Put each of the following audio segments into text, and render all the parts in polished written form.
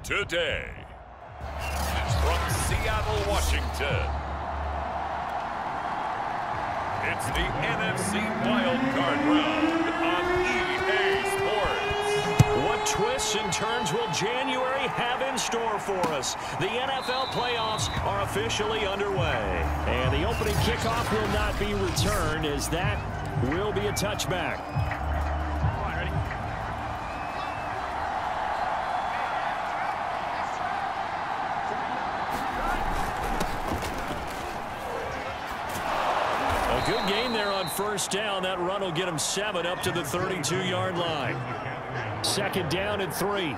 today. From Seattle, Washington, it's the NFC Wildcard Round on EA Sports. What twists and turns will January have in store for us? The NFL playoffs are officially underway. And the opening kickoff will not be returned, as that will be a touchback. Good gain there on first down. That run will get him 7 up to the 32-yard line. Second down and 3.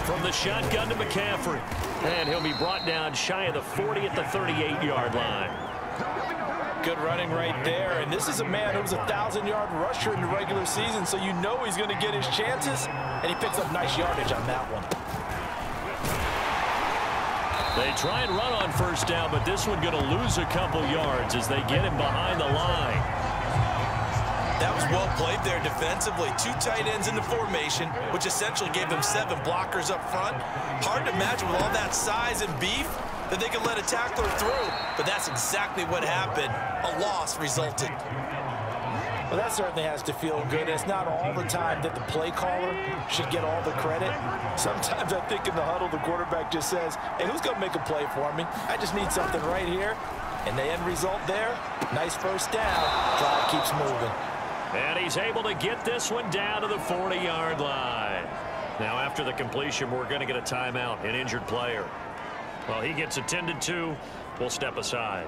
From the shotgun to McCaffrey. And he'll be brought down shy of the 40 at the 38-yard line. Good running right there. And this is a man who was a 1,000-yard rusher in the regular season, so you know he's going to get his chances. And he picks up nice yardage on that one. They try and run on first down, but this one going to lose a couple yards as they get him behind the line. That was well played there defensively. 2 tight ends in the formation, which essentially gave them 7 blockers up front. Hard to imagine with all that size and beef that they could let a tackler through, but that's exactly what happened. A loss resulted. Well, that certainly has to feel good. It's not all the time that the play caller should get all the credit. Sometimes I think in the huddle, the quarterback just says, hey, who's going to make a play for me? I just need something right here. And the end result there, nice first down. Drive keeps moving. And he's able to get this one down to the 40-yard line. Now, after the completion, we're going to get a timeout, an injured player. Well, he gets attended to. We'll step aside.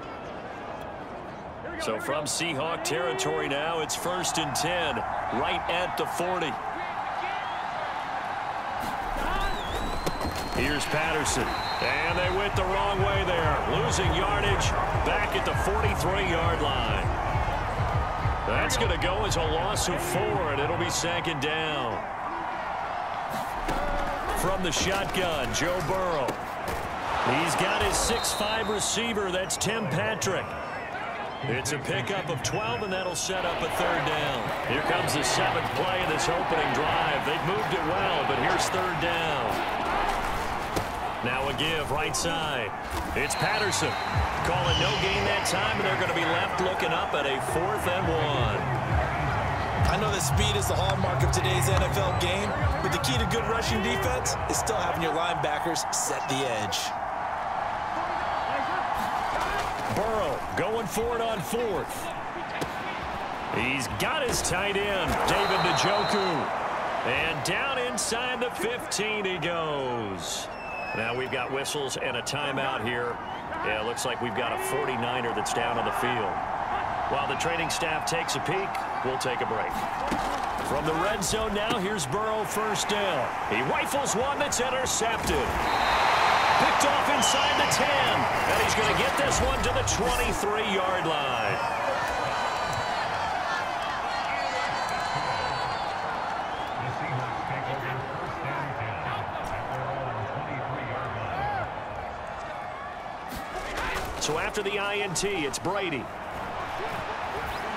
So from Seahawk territory now, it's 1st and 10, right at the 40. Here's Patterson, and they went the wrong way there, losing yardage back at the 43-yard line. That's going to go as a loss of 4, and it'll be 2nd down. From the shotgun, Joe Burrow. He's got his 6'5" receiver, that's Tim Patrick. It's a pickup of 12, and that'll set up a 3rd down. Here comes the 7th play of this opening drive. They've moved it well, but here's 3rd down. Now a give right side. It's Patterson. Calling no gain that time, and they're going to be left looking up at a 4th and 1. I know that speed is the hallmark of today's NFL game, but the key to good rushing defense is still having your linebackers set the edge. Burrow going for it on 4th. He's got his tight end, David Njoku. And down inside the 15 he goes. Now we've got whistles and a timeout here. Yeah, it looks like we've got a 49er that's down on the field. While the training staff takes a peek, we'll take a break. From the red zone now, here's Burrow, 1st down. He rifles one that's intercepted. Picked off inside the 10. And he's going to get this one to the 23-yard line. So after the INT, it's Brady.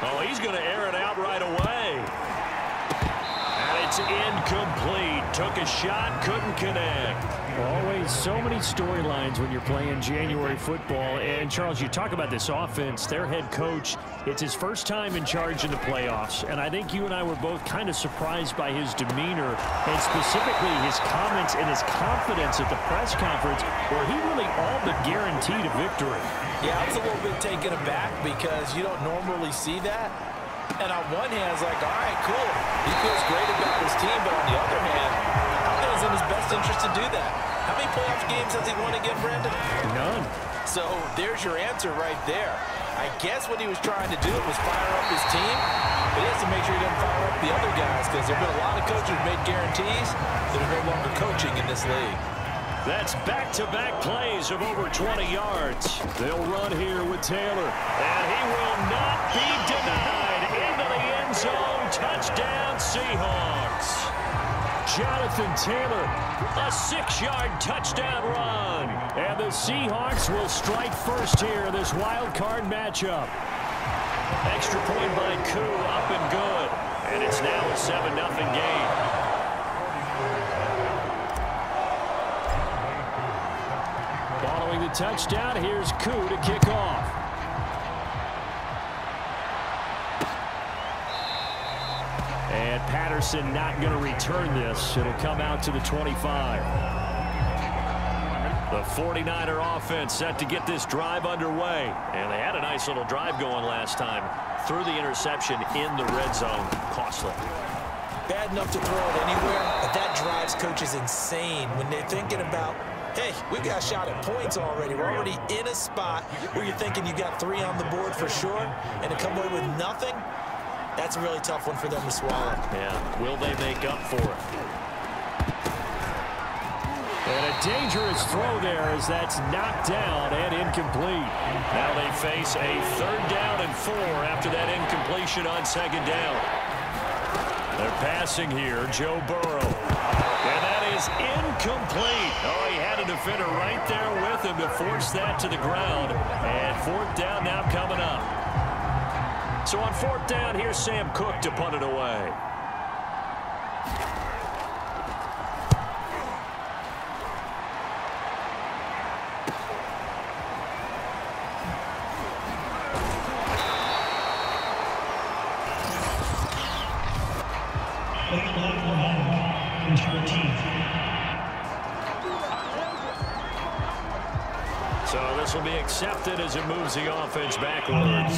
Oh, he's going to air it out right away. And it's incomplete. Took a shot, couldn't connect. Always so many storylines when you're playing January football. And, Charles, you talk about this offense, their head coach, it's his first time in charge in the playoffs. And I think you and I were both kind of surprised by his demeanor and specifically his comments and his confidence at the press conference where he really all but guaranteed a victory. Yeah, I was a little bit taken aback because you don't normally see that. And on one hand, it's like, all right, cool. He feels great about his team. But on the other hand, I don't think it's in his best interest to do that. How many playoff games has he won again, Brandon? None. So there's your answer right there. I guess what he was trying to do was fire up his team, but he has to make sure he doesn't fire up the other guys because there have been a lot of coaches who made guarantees that are no longer coaching in this league. That's back-to-back plays of over 20 yards. They'll run here with Taylor. And he will not be denied. Into the end zone. Touchdown, Seahawks. Jonathan Taylor, a 6-yard touchdown run. And the Seahawks will strike first here in this wild card matchup. Extra point by Koo, up and good. And it's now a 7-0 second game. Following the touchdown, here's Koo to kick off. And Patterson not going to return this. It'll come out to the 25. The 49er offense set to get this drive underway. And they had a nice little drive going last time. Threw the interception in the red zone. Costly. Bad enough to throw it anywhere, but that drives coaches insane when they're thinking about, hey, we've got a shot at points already. We're already in a spot where you're thinking you got 3 on the board for sure, and to come away with nothing, that's a really tough one for them to swallow. Yeah, will they make up for it? And a dangerous throw there as that's knocked down and incomplete. Now they face a 3rd down and 4 after that incompletion on 2nd down. They're passing here, Joe Burrow. And that is incomplete. Oh, he had a defender right there with him to force that to the ground. And 4th down now coming up. So on 4th down, here's Sam Cook to punt it away. So this will be accepted as it moves the offense backwards.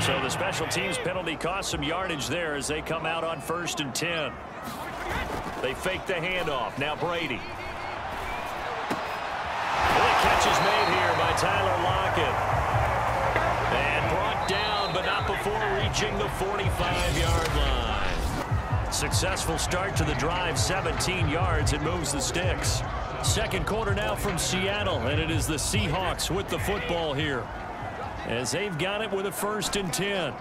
So the special teams penalty cost some yardage there as they come out on 1st and 10. They fake the handoff. Now Brady. The catch is made here by Tyler Lockett. And brought down, but not before reaching the 45-yard line. Successful start to the drive, 17 yards. It moves the sticks. 2nd quarter now from Seattle, and it is the Seahawks with the football here as they've got it with a 1st and 10.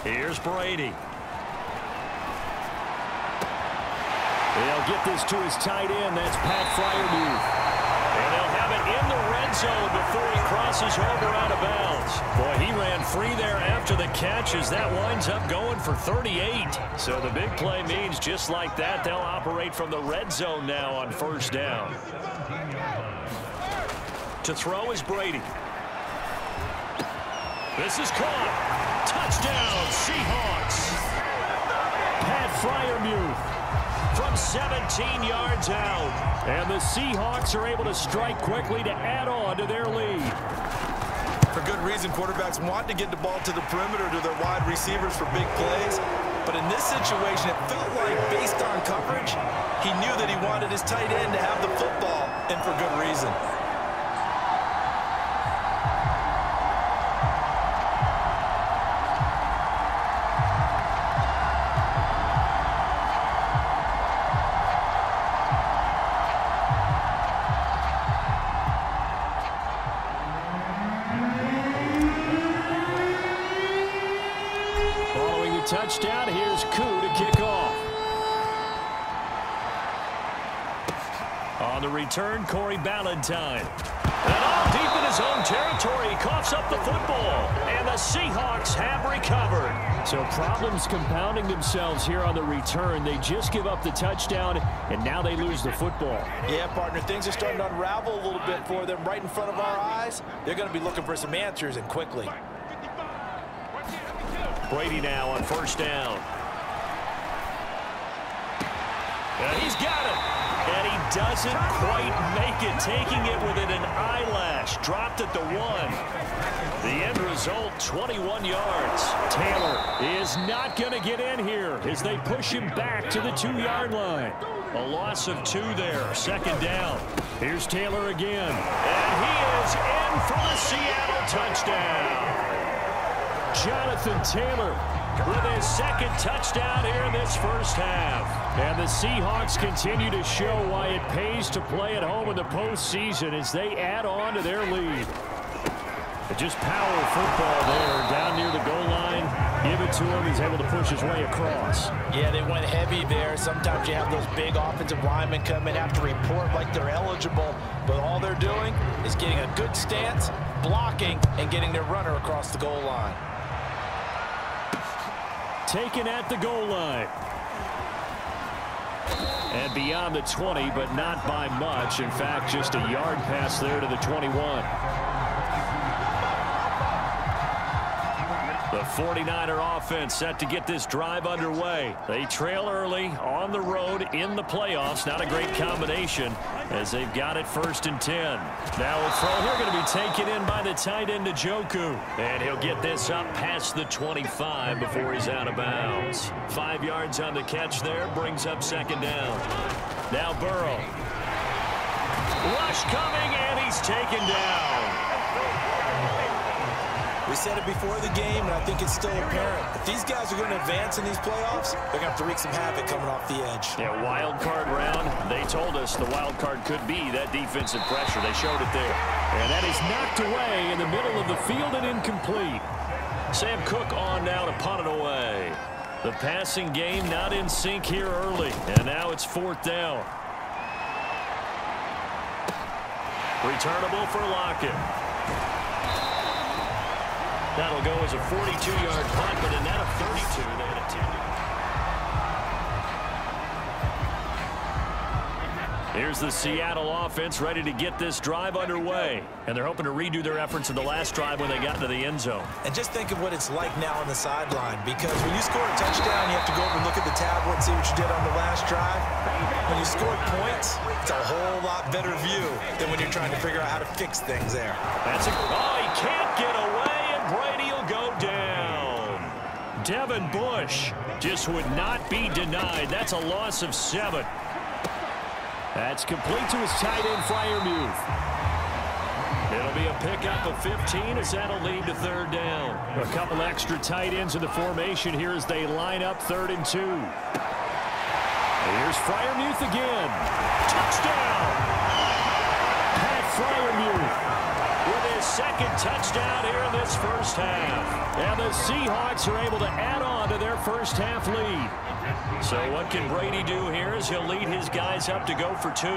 Here's Brady. They'll get this to his tight end. That's Pat Freiermuth. And they'll have it in the red zone before he crosses over out of bounds. Boy, he ran free there after the catch as that winds up going for 38. So the big play means just like that, they'll operate from the red zone now on 1st down. To throw is Brady. This is caught. Touchdown, Seahawks. Pat Freiermuth from 17 yards out. And the Seahawks are able to strike quickly to add on to their lead. For good reason, quarterbacks want to get the ball to the perimeter to their wide receivers for big plays. But in this situation, it felt like, based on coverage, he knew that he wanted his tight end to have the football, and for good reason. Touchdown. Here's Koo to kick off. On the return, Corey Ballantyne. And all deep in his own territory, he coughs up the football. And the Seahawks have recovered. So problems compounding themselves here on the return. They just give up the touchdown, and now they lose the football. Yeah, partner, things are starting to unravel a little bit for them right in front of our eyes. They're going to be looking for some answers, and quickly. Brady now on 1st down. And he's got it. And he doesn't quite make it, taking it within an eyelash. Dropped at the 1. The end result, 21 yards. Taylor is not going to get in here as they push him back to the 2-yard line. A loss of 2 there, 2nd down. Here's Taylor again. And he is in for the Seattle touchdown. Jonathan Taylor with his 2nd touchdown here in this 1st half. And the Seahawks continue to show why it pays to play at home in the postseason as they add on to their lead. But just power football there down near the goal line. Give it to him. He's able to push his way across. Yeah, they went heavy there. Sometimes you have those big offensive linemen come in, have to report like they're eligible. But all they're doing is getting a good stance, blocking and getting their runner across the goal line. Taken at the goal line. And beyond the 20, but not by much. In fact, just a yard pass there to the 21. The 49er offense set to get this drive underway. They trail early on the road in the playoffs. Not a great combination as they've got it 1st and 10. Now a throw here going to be taken in by the tight end Njoku. And he'll get this up past the 25 before he's out of bounds. 5 yards on the catch there, brings up 2nd down. Now Burrow. Rush coming, and he's taken down. We said it before the game, and I think it's still apparent. If these guys are going to advance in these playoffs, they're going to have to wreak some havoc coming off the edge. Yeah, wild card round. They told us the wild card could be that defensive pressure. They showed it there. And that is knocked away in the middle of the field and incomplete. Sam Cook on now to punt it away. The passing game not in sync here early. And now it's 4th down. Returnable for Lockett. That'll go as a 42-yard punt, but in that a 32 they had intended. Here's the Seattle offense ready to get this drive underway. And they're hoping to redo their efforts in the last drive when they got into the end zone. And just think of what it's like now on the sideline, because when you score a touchdown, you have to go over and look at the tablet and see what you did on the last drive. When you score points, it's a whole lot better view than when you're trying to figure out how to fix things there. That's oh, he can't get away. Brady will go down. Devin Bush just would not be denied. That's a loss of 7. That's complete to his tight end, Freiermuth. It'll be a pickup of 15 as that'll lead to 3rd down. A couple extra tight ends in the formation here as they line up 3rd and 2. Here's Freiermuth again. Touchdown! Pat Freiermuth with his 2nd touchdown here in this 1st half. And the Seahawks are able to add on to their 1st half lead. So what can Brady do here is he'll lead his guys up to go for 2.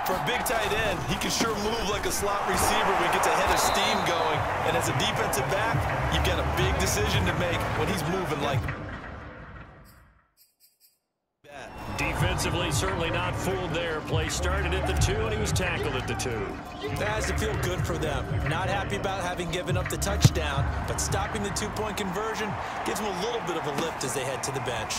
For a big tight end, he can sure move like a slot receiver when he gets a head of steam going. And as a defensive back, you've got a big decision to make when he's moving like that. Defensively, certainly not fooled there. Play started at the 2, and he was tackled at the 2. That has to feel good for them. Not happy about having given up the touchdown, but stopping the 2-point conversion gives them a little bit of a lift as they head to the bench.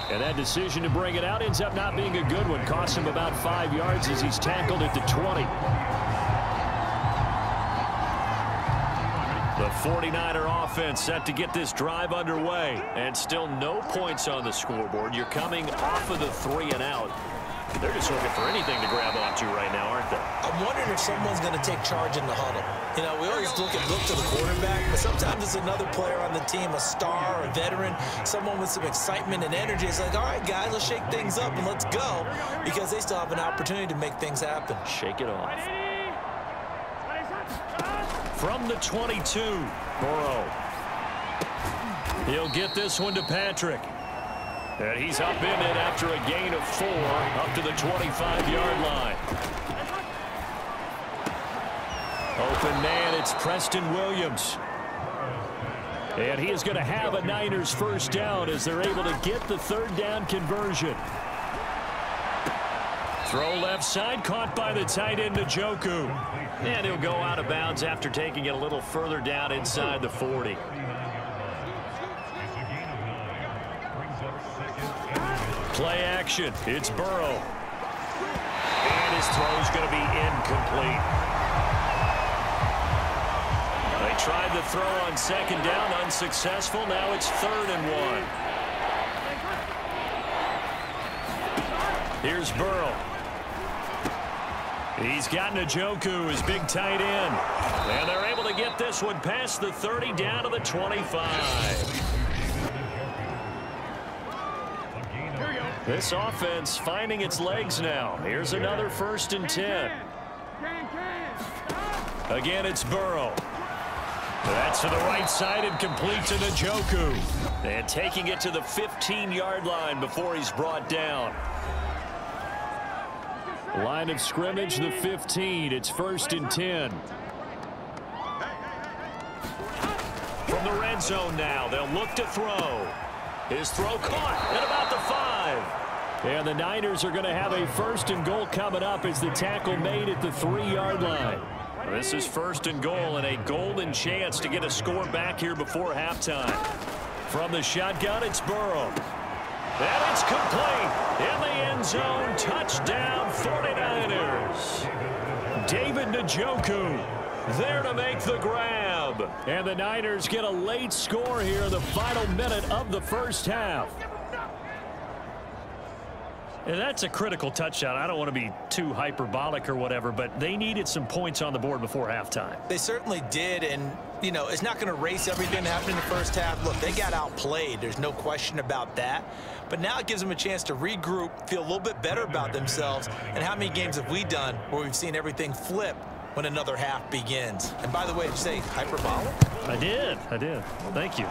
And that decision to bring it out ends up not being a good one. Costs him about 5 yards as he's tackled at the 20. The 49er offense set to get this drive underway. And still no points on the scoreboard. You're coming off of the 3 and out. They're just looking for anything to grab onto right now, aren't they? I'm wondering if someone's going to take charge in the huddle. You know, we always look to the quarterback, but sometimes it's another player on the team, a star, a veteran, someone with some excitement and energy. It's like, all right, guys, let's shake things up and let's go, because they still have an opportunity to make things happen. Shake it off. From the 22, Burrow. He'll get this one to Patrick. And he's up in it after a gain of 4 up to the 25-yard line. Open man, it's Preston Williams. And he is going to have a Niners 1st down as they're able to get the 3rd down conversion. Throw left side, caught by the tight end Njoku. And he'll go out of bounds after taking it a little further down inside the 40. Play action. It's Burrow. And his throw's going to be incomplete. They tried the throw on 2nd down, unsuccessful. Now it's 3rd and 1. Here's Burrow. He's got Njoku, his big tight end. And they're able to get this one past the 30 down to the 25. This offense finding its legs now. Here's another 1st and 10. Again, it's Burrow. That's to the right side and complete to Njoku. And taking it to the 15-yard line before he's brought down. Line of scrimmage, the 15. It's 1st and 10. From the red zone now, they'll look to throw. His throw caught at about the 5. And the Niners are going to have a 1st and goal coming up as the tackle made at the 3-yard line. This is 1st and goal and a golden chance to get a score back here before halftime. From the shotgun, it's Burrow. And it's complete in the end zone. Touchdown, 49ers. David Njoku there to make the grab. And the Niners get a late score here in the final minute of the first half. And that's a critical touchdown. I don't want to be too hyperbolic or whatever, but they needed some points on the board before halftime. They certainly did, and, you know, it's not going to erase everything that happened in the first half. Look, they got outplayed. There's no question about that. But now it gives them a chance to regroup, feel a little bit better about themselves. And how many games have we done where we've seen everything flip when another half begins? And by the way, did you say hyperbolic? I did. Thank you.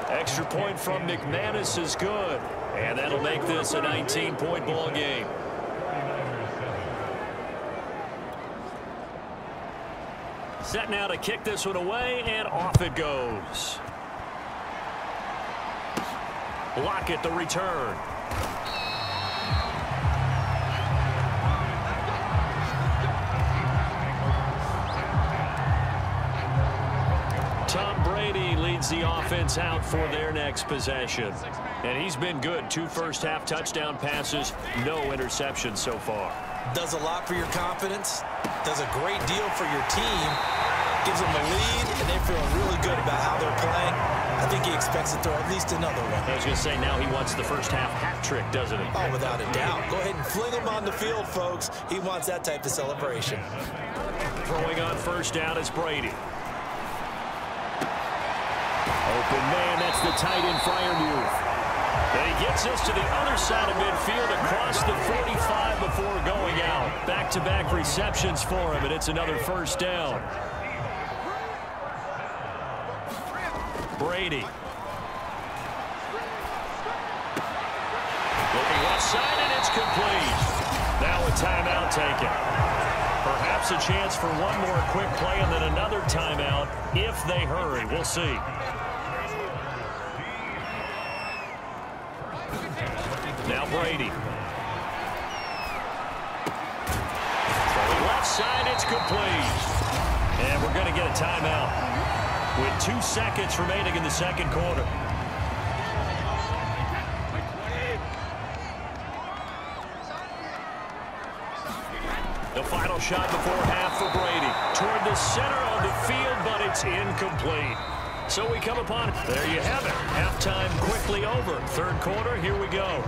Extra point from McManus is good. And that'll make this a 19-point ball game. Set now to kick this one away, and off it goes. Lockett the return. Tom Brady leads the offense out for their next possession. And he's been good. 2 first-half touchdown passes, no interceptions so far. Does a lot for your confidence. Does a great deal for your team. Gives them a lead, and they're feeling really good about how they're playing. I think he expects to throw at least another one. I was going to say, now he wants the first-half hat trick, doesn't he? Oh, without a doubt. Go ahead and fling him on the field, folks. He wants that type of celebration. Throwing on first down is Brady. Open man, that's the tight end, Freiermuth. And he gets us to the other side of midfield across the 45 before going out. Back-to-back receptions for him, and it's another first down. Brady. Looking left side, and it's complete. Now a timeout taken. Perhaps a chance for one more quick play and then another timeout if they hurry. We'll see. Now Brady. Throwing left side, it's complete. And we're going to get a timeout with 2 seconds remaining in the second quarter. The final shot before half for Brady. Toward the center of the field, but it's incomplete. So we come upon it. There you have it. Halftime quickly over. Third quarter, here we go.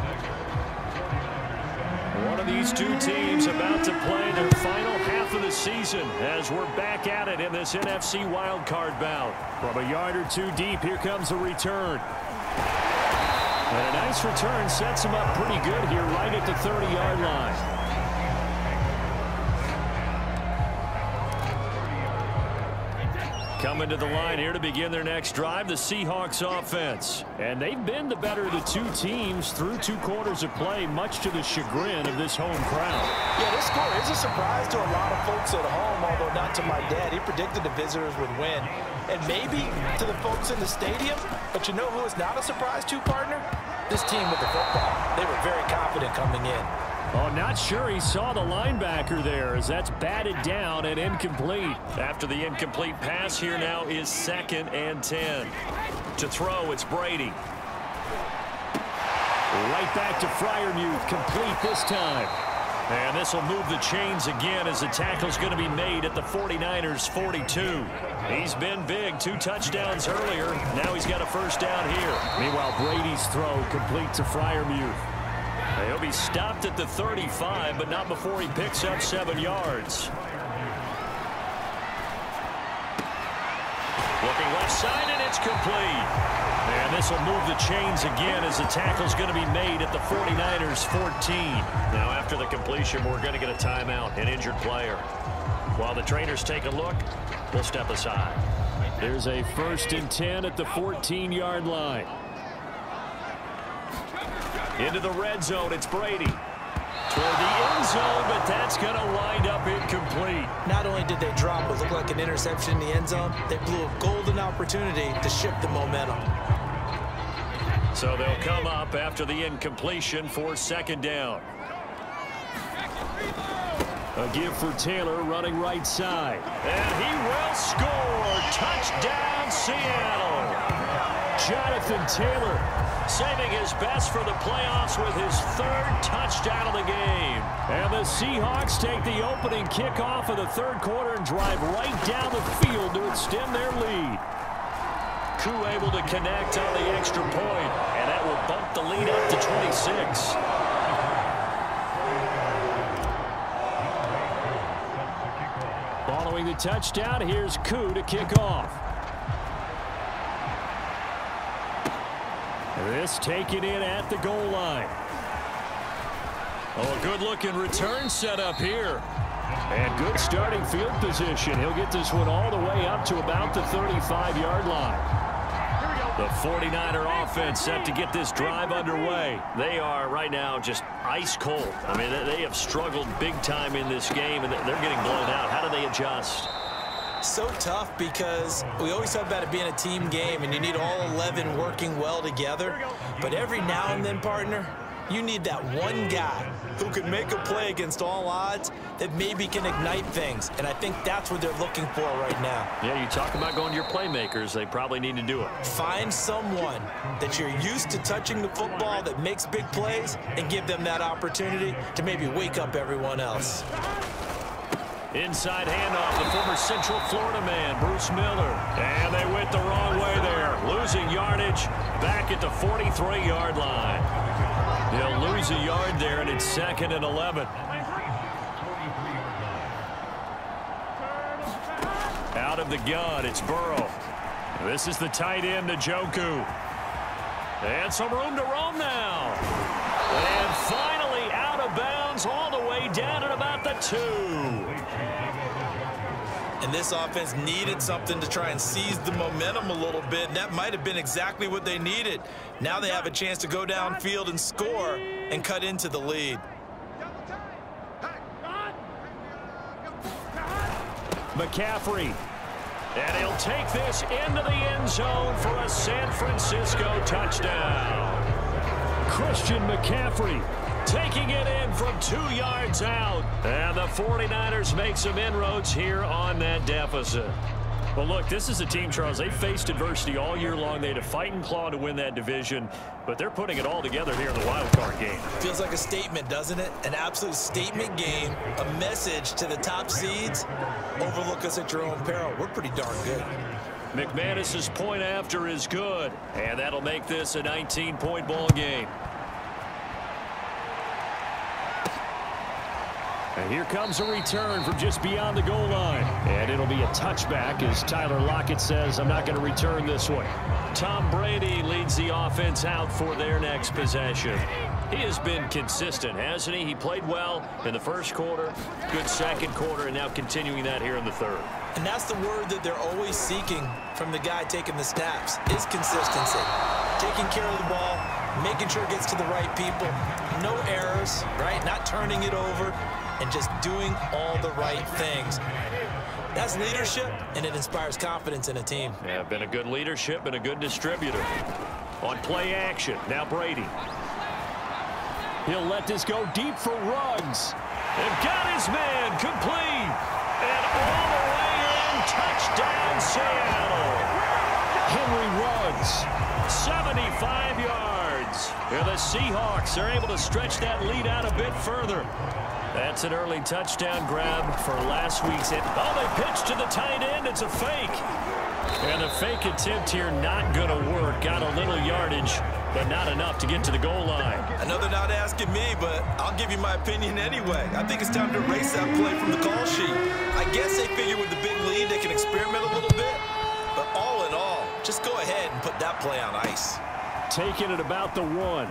One of these two teams about to play their final half of the season as we're back at it in this NFC wildcard bout. From a yard or two deep, here comes the return. And a nice return sets him up pretty good here right at the 30-yard line. Coming to the line here to begin their next drive, the Seahawks offense. And they've been the better of the two teams through 2 quarters of play, much to the chagrin of this home crowd. Yeah, this score is a surprise to a lot of folks at home, although not to my dad. He predicted the visitors would win. And maybe to the folks in the stadium, but you know who is not a surprise to, partner? This team with the football. They were very confident coming in. Oh, not sure he saw the linebacker there as that's batted down and incomplete. After the incomplete pass, here now is 2nd and 10. To throw, it's Brady. Right back to Freiermuth, complete this time. And this will move the chains again as the tackle's going to be made at the 49ers 42. He's been big, 2 touchdowns earlier. Now he's got a first down here. Meanwhile, Brady's throw complete to Freiermuth. He'll be stopped at the 35, but not before he picks up 7 yards. Looking left side, and it's complete. And this will move the chains again as the tackle's going to be made at the 49ers 14. Now, after the completion, we're going to get a timeout, an injured player. While the trainers take a look, we'll step aside. There's a 1st and 10 at the 14-yard line. Into the red zone, it's Brady. for the end zone, but that's going to wind up incomplete. Not only did they drop what looked like an interception in the end zone, they blew a golden opportunity to shift the momentum. So they'll come up after the incompletion for second down. A give for Taylor running right side. And he will score. Touchdown, Seattle. Jonathan Taylor saving his best for the playoffs with his third touchdown of the game. And the Seahawks take the opening kickoff of the third quarter and drive right down the field to extend their lead. Koo able to connect on the extra point, and that will bump the lead up to 26. Following the touchdown, here's Koo to kick off. This taken in at the goal line. Oh, a good-looking return set up here. And good starting field position. He'll get this one all the way up to about the 35-yard line. The 49er offense set to get this drive underway. They are right now just ice cold. I mean, they have struggled big time in this game, and they're getting blown out. How do they adjust? So tough because we always talk about it being a team game, and you need all 11 working well together. But every now and then, partner, you need that one guy who can make a play against all odds that maybe can ignite things. And I think that's what they're looking for right now. Yeah, you talk about going to your playmakers. They probably need to do it. Find someone that you're used to touching the football that makes big plays and give them that opportunity to maybe wake up everyone else. Inside handoff, the former Central Florida man, Bruce Miller. And they went the wrong way there. Losing yardage back at the 43-yard line. They'll lose a yard there, and it's 2nd and 11. Out of the gun, it's Burrow. This is the tight end, Njoku. And some room to roam now. And finally out of bounds all the way down at about the 2. And this offense needed something to try and seize the momentum a little bit, and that might have been exactly what they needed. Now they have a chance to go downfield and score and cut into the lead. McCaffrey. And he'll take this into the end zone for a San Francisco touchdown. Christian McCaffrey taking it in from 2 yards out. And the 49ers make some inroads here on that deficit. Well, look, this is a team, Charles. They faced adversity all year long. They had to fight and claw to win that division, but they're putting it all together here in the wild card game. Feels like a statement, doesn't it? An absolute statement game, a message to the top seeds. Overlook us at your own peril. We're pretty darn good. McManus's point after is good, and that'll make this a 19-point ball game. And here comes a return from just beyond the goal line. And it'll be a touchback as Tyler Lockett says, I'm not going to return this one. Tom Brady leads the offense out for their next possession. He has been consistent, hasn't he? He played well in the first quarter, good second quarter, and now continuing that here in the third. And that's the word that they're always seeking from the guy taking the snaps, is consistency. Taking care of the ball, making sure it gets to the right people, no errors, right? Not turning it over, and just doing all the right things. That's leadership, and it inspires confidence in a team. Yeah, been a good leadership and a good distributor. On play action, now Brady. He'll let this go deep for Ruggs. And got his man complete. And all the way in, touchdown Seattle. Henry Ruggs, 75 yards. And the Seahawks are able to stretch that lead out a bit further. That's an early touchdown grab for last week's hit. Oh, they pitch to the tight end. It's a fake. And the fake attempt here not going to work. Got a little yardage, but not enough to get to the goal line. Another not asking me, but I'll give you my opinion anyway. I think it's time to erase that play from the call sheet. I guess they figure with the big lead they can experiment a little bit. But all in all, just go ahead and put that play on ice. Taking it about the 1.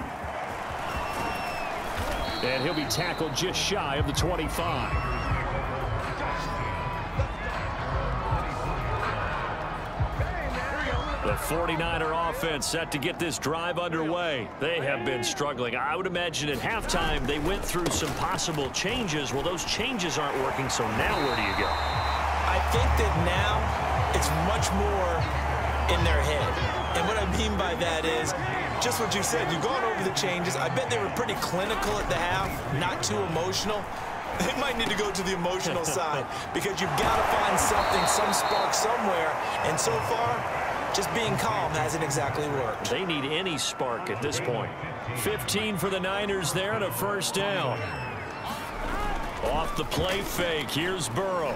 And he'll be tackled just shy of the 25. The 49er offense set to get this drive underway. They have been struggling. I would imagine at halftime they went through some possible changes. Well, those changes aren't working, so now where do you go? I think that now it's much more in their head. And what I mean by that is just what you said. You've gone over the changes. I bet they were pretty clinical at the half, not too emotional. They might need to go to the emotional side because you've got to find something, some spark somewhere. And so far, just being calm hasn't exactly worked. They need any spark at this point. 15 for the Niners there and a first down. Off the play fake, here's Burrow.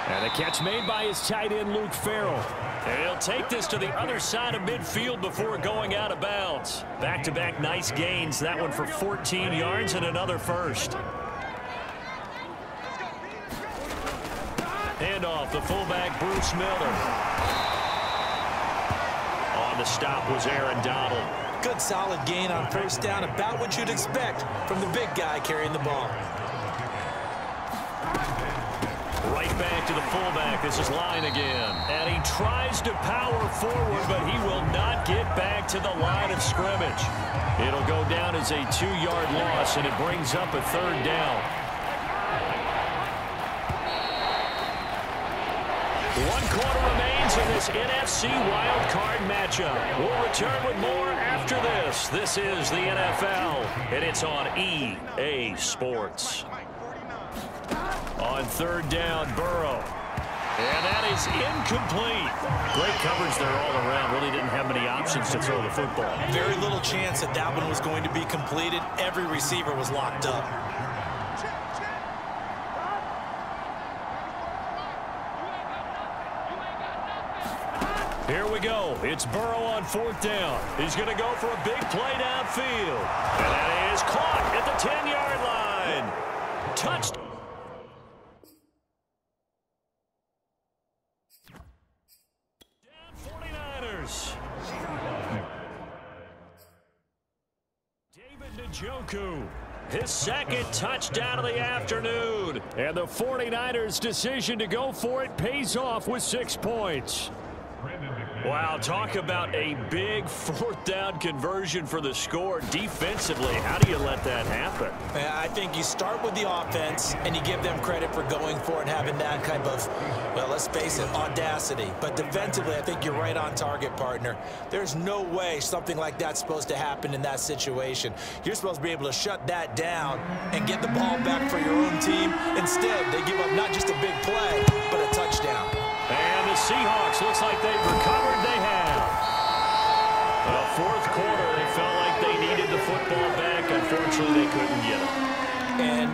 And a catch made by his tight end, Luke Farrell. And he'll take this to the other side of midfield before going out of bounds. Back-to-back nice gains. That one for 14 yards and another first. Hand off the fullback, Bruce Miller. On the stop was Aaron Donald. Good solid gain on first down, about what you'd expect from the big guy carrying the ball. Right back to the fullback. This is Line again. And he tries to power forward, but he will not get back to the line of scrimmage. It'll go down as a 2-yard loss, and it brings up a third down. 1 quarter remains in this NFC Wild Card matchup. We'll return with more after this. This is the NFL, and it's on EA Sports. On third down, Burrow. And that is incomplete. Great coverage there all around. Really didn't have many options to throw the football. Very little chance that that one was going to be completed. Every receiver was locked up. Here we go. It's Burrow on fourth down. He's going to go for a big play downfield. And that is caught at the 10-yard line. Touchdown. David Njoku, his second touchdown of the afternoon. And the 49ers' decision to go for it pays off with 6 points. Wow, talk about a big fourth down conversion for the score. Defensively, how do you let that happen? I think you start with the offense and you give them credit for going for it and having that kind of, well, let's face it, audacity. But defensively, I think you're right on target, partner. There's no way something like that's supposed to happen in that situation. You're supposed to be able to shut that down and get the ball back for your own team. Instead, they give up not just a big play, but a touchdown. And the Seahawks, looks like they've recovered. They have. Well, fourth quarter, they felt like they needed the football back. Unfortunately, they couldn't get it. And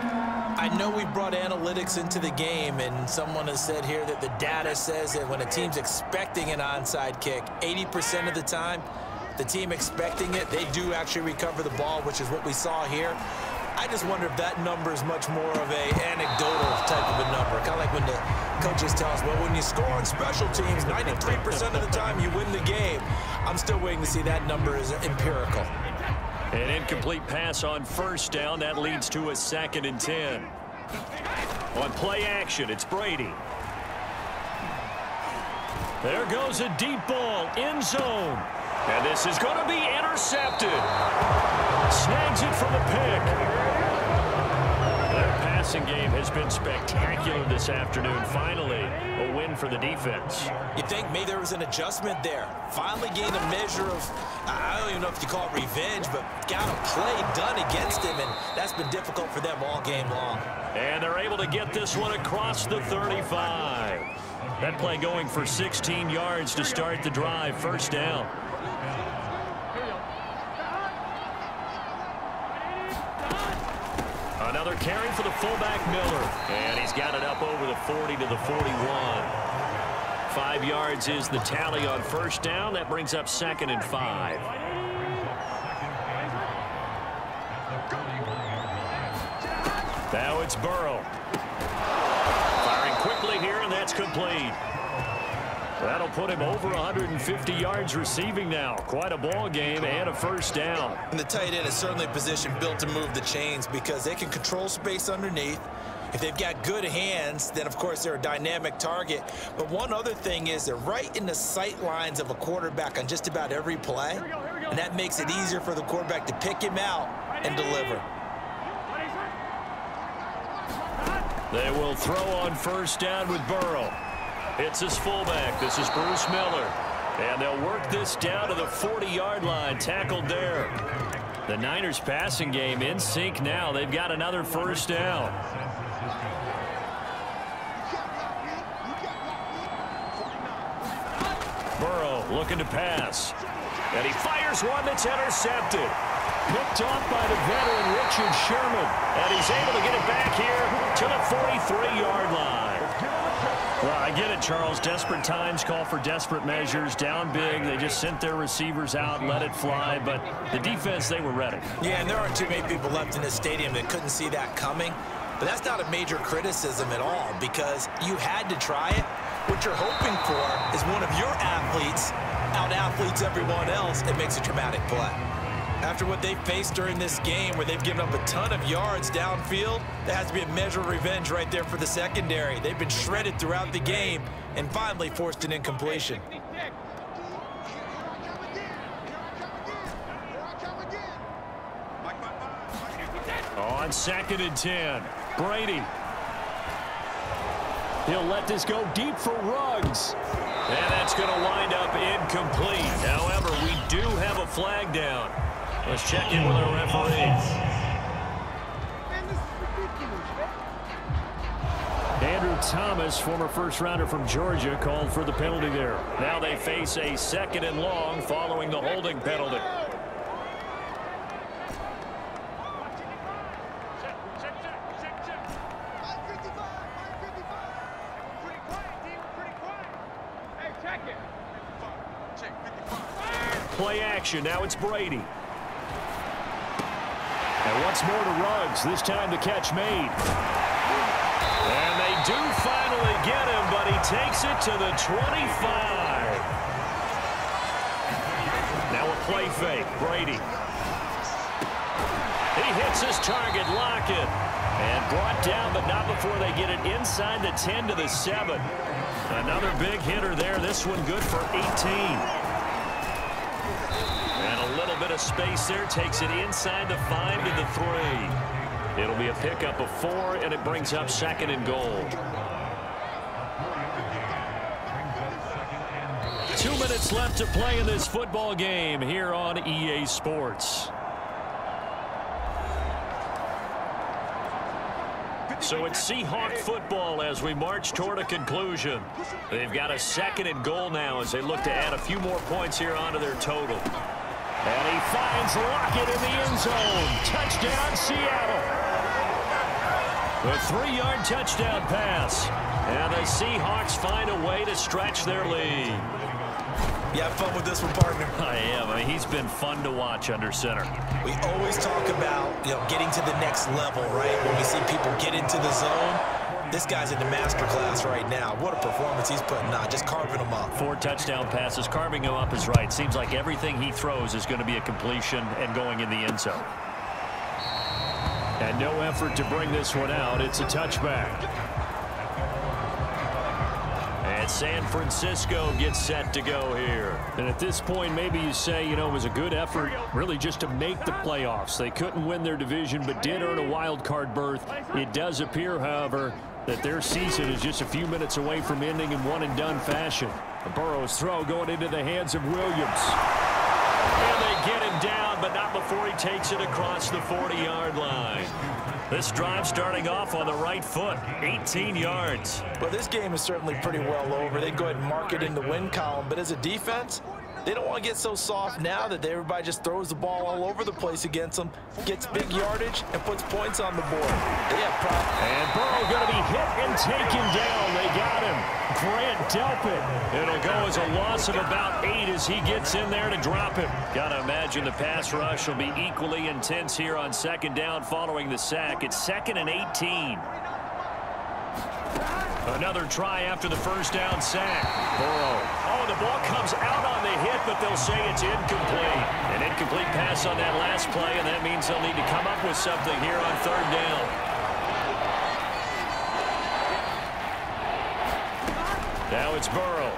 I know we brought analytics into the game, and someone has said here that the data says that when a team's expecting an onside kick, 80% of the time, the team expecting it, they do actually recover the ball, which is what we saw here. I just wonder if that number is much more of a anecdotal type of a number. Kind of like when the coaches tell us, well, when you score on special teams, 93% of the time you win the game. I'm still waiting to see that number is empirical. An incomplete pass on first down. That leads to a 2nd and 10. On play action, it's Brady. There goes a deep ball, end zone. And this is going to be intercepted. Snags it from a pick. Their passing game has been spectacular this afternoon. Finally, a win for the defense. You think maybe there was an adjustment there. Finally gained a measure of, I don't even know if you call it revenge, but got a play done against him, and that's been difficult for them all game long. And they're able to get this one across the 35. That play going for 16 yards to start the drive. First down. Another carry for the fullback, Miller. And he's got it up over the 40 to the 41. 5 yards is the tally on first down. That brings up 2nd and 5. Now it's Burrow. Firing quickly here, and that's complete. That'll put him over 150 yards receiving now. Quite a ball game and a first down. And the tight end is certainly a position built to move the chains because they can control space underneath. If they've got good hands, then, of course, they're a dynamic target. But one other thing is they're right in the sight lines of a quarterback on just about every play, and that makes it easier for the quarterback to pick him out and deliver. They will throw on first down with Burrow. It's his fullback. This is Bruce Miller. And they'll work this down to the 40-yard line, tackled there. The Niners passing game in sync now. They've got another first down. Burrow looking to pass. And he fires one that's intercepted. Picked off by the veteran Richard Sherman. And he's able to get it back here to the 43-yard line. Well, I get it, Charles. Desperate times call for desperate measures. Down big. They just sent their receivers out, let it fly. But the defense, they were ready. Yeah, and there aren't too many people left in this stadium that couldn't see that coming. But that's not a major criticism at all because you had to try it. What you're hoping for is one of your athletes out-athletes everyone else and makes a dramatic play. After what they faced during this game where they've given up a ton of yards downfield, there has to be a measure of revenge right there for the secondary. They've been shredded throughout the game and finally forced an incompletion. On 2nd and 10, Brady. He'll let this go deep for Ruggs. And that's going to wind up incomplete. However, we do have a flag down. Let's check in with our referee. Andrew Thomas, former first-rounder from Georgia, called for the penalty there. Now they face a 2nd and long following the holding penalty. Play action. Now it's Brady. And once more to Ruggs. This time the catch made. And they do finally get him, but he takes it to the 25. Now a play fake. Brady. He hits his target, Lockett. And brought down, but not before they get it inside the 10 to the 7. Another big hitter there. This one good for 18. Bit of space there, takes it inside the 5 to the 3. It'll be a pickup of 4, and it brings up 2nd and goal. 2 minutes left to play in this football game here on EA Sports. So it's Seahawk football as we march toward a conclusion. They've got a 2nd and goal now as they look to add a few more points here onto their total. And he finds Lockett in the end zone. Touchdown, Seattle. The 3-yard touchdown pass. And the Seahawks find a way to stretch their lead. You have fun with this one, partner? I am. I mean, he's been fun to watch under center. We always talk about, getting to the next level, right? When we see people get into the zone. This guy's in the master class right now. What a performance he's putting on, just carving them up. 4 touchdown passes. Carving him up is right. Seems like everything he throws is going to be a completion and going in the end zone. And no effort to bring this one out. It's a touchback. And San Francisco gets set to go here. And at this point, maybe you say, it was a good effort really just to make the playoffs. They couldn't win their division but did earn a wild card berth. It does appear, however, that their season is just a few minutes away from ending in one-and-done fashion. The Burrow's throw going into the hands of Williams. And they get him down, but not before he takes it across the 40-yard line. This drive starting off on the right foot, 18 yards. Well, this game is certainly pretty well over. They go ahead and mark it in the win column, but as a defense, they don't want to get so soft now that everybody just throws the ball all over the place against them, gets big yardage, and puts points on the board. They have problems. And Burrow going to be hit and taken down. They got him. Grant Delpit. It'll go as a loss of about 8 as he gets in there to drop him. Got to imagine the pass rush will be equally intense here on 2nd down following the sack. It's 2nd and 18. Another try after the first down sack. Burrow. Oh, the ball comes out on the hit, but they'll say it's incomplete. An incomplete pass on that last play, and that means they'll need to come up with something here on 3rd down. Now it's Burrow.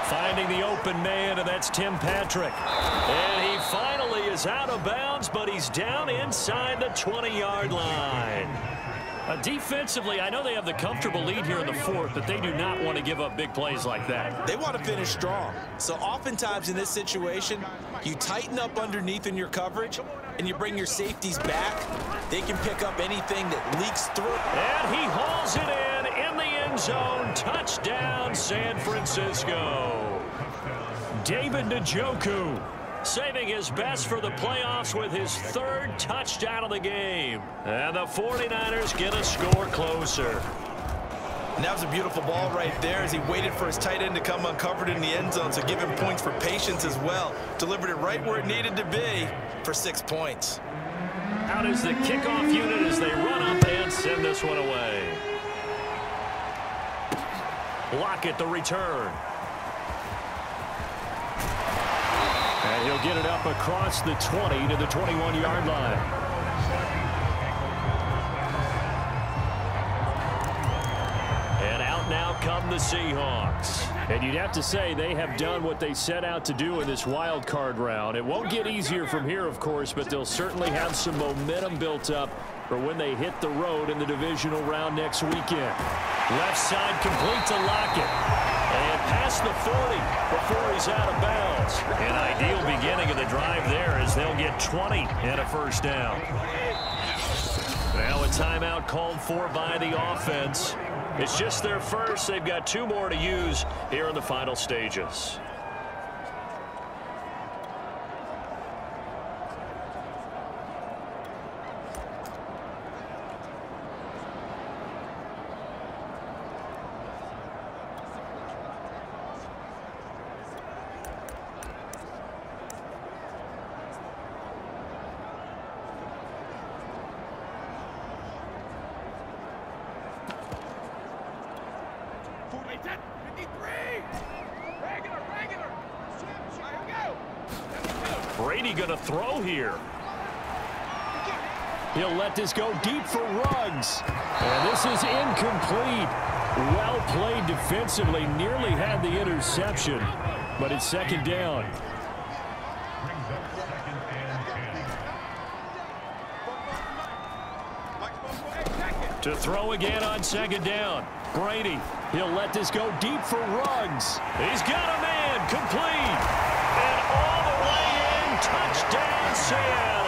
Finding the open man, and that's Tim Patrick. And he finally is out of bounds, but he's down inside the 20-yard line. Defensively, I know they have the comfortable lead here in the fourth, but they do not want to give up big plays like that. They want to finish strong. So oftentimes in this situation, you tighten up underneath in your coverage, and you bring your safeties back. They can pick up anything that leaks through. And he hauls it in the end zone. Touchdown, San Francisco. David Njoku saving his best for the playoffs with his third touchdown of the game. And the 49ers get a score closer. And that was a beautiful ball right there as he waited for his tight end to come uncovered in the end zone, so give him points for patience as well. Delivered it right where it needed to be for 6 points. Out is the kickoff unit as they run up and send this one away. Lockett the return. And he'll get it up across the 20 to the 21-yard line. And out now come the Seahawks. And you'd have to say they have done what they set out to do in this wild card round. It won't get easier from here, of course, but they'll certainly have some momentum built up for when they hit the road in the divisional round next weekend. Left side complete to Lockett. And past the 40 before he's out of bounds. An ideal beginning of the drive there as they'll get 20 and a first down. Now a timeout called for by the offense. It's just their first. They've got 2 more to use here in the final stages. Brady going to throw here. He'll let this go deep for Ruggs. And this is incomplete. Well played defensively. Nearly had the interception, but it's second down. To throw again on second down. Brady, he'll let this go deep for Ruggs. He's got a man, complete. And all the way in, touchdown Seattle.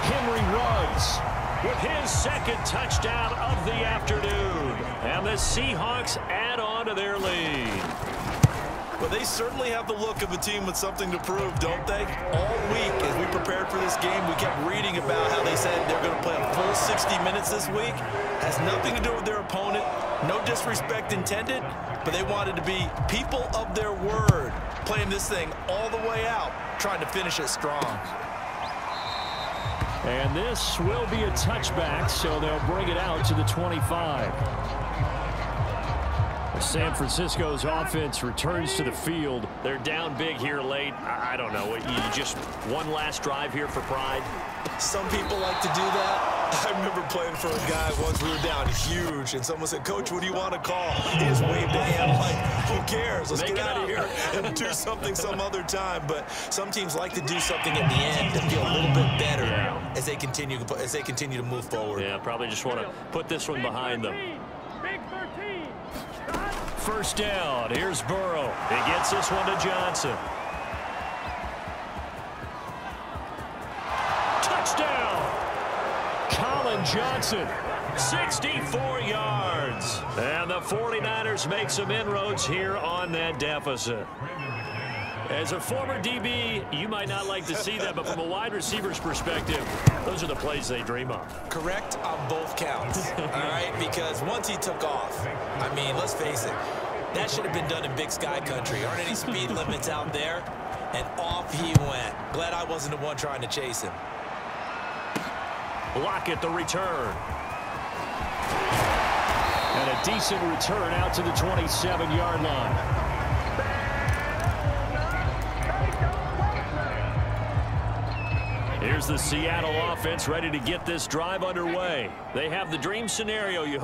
Henry Ruggs with his second touchdown of the afternoon. And the Seahawks add on to their lead. Well, they certainly have the look of a team with something to prove, don't they? All week, as we prepared for this game, we kept reading about how they said they're going to play a full 60 minutes this week. Has nothing to do with their opponent. No disrespect intended, but they wanted to be people of their word, playing this thing all the way out, trying to finish it strong. And this will be a touchback, so they'll bring it out to the 25. San Francisco's offense returns to the field. They're down big here late. I don't know. You just one last drive here for pride? Some people like to do that. I remember playing for a guy once. We were down huge, and someone said, "Coach, what do you want to call?" He just waved a hand like, who cares? Let's get out of here and do something some other time. But some teams like to do something at the end to feel a little bit better as they continue to move forward. Yeah, probably just want to put this one behind them. First down. Here's Burrow. He gets this one to Johnson. Touchdown! Colin Johnson, 64 yards. And the 49ers make some inroads here on that deficit. As a former DB, you might not like to see that, but from a wide receiver's perspective, those are the plays they dream of. Correct on both counts, all right? Because once he took off, I mean, let's face it, that should have been done in Big Sky country. Aren't any speed limits out there? And off he went. Glad I wasn't the one trying to chase him. Lockett the return. And a decent return out to the 27-yard line. Here's the Seattle offense ready to get this drive underway. They have the dream scenario you hope.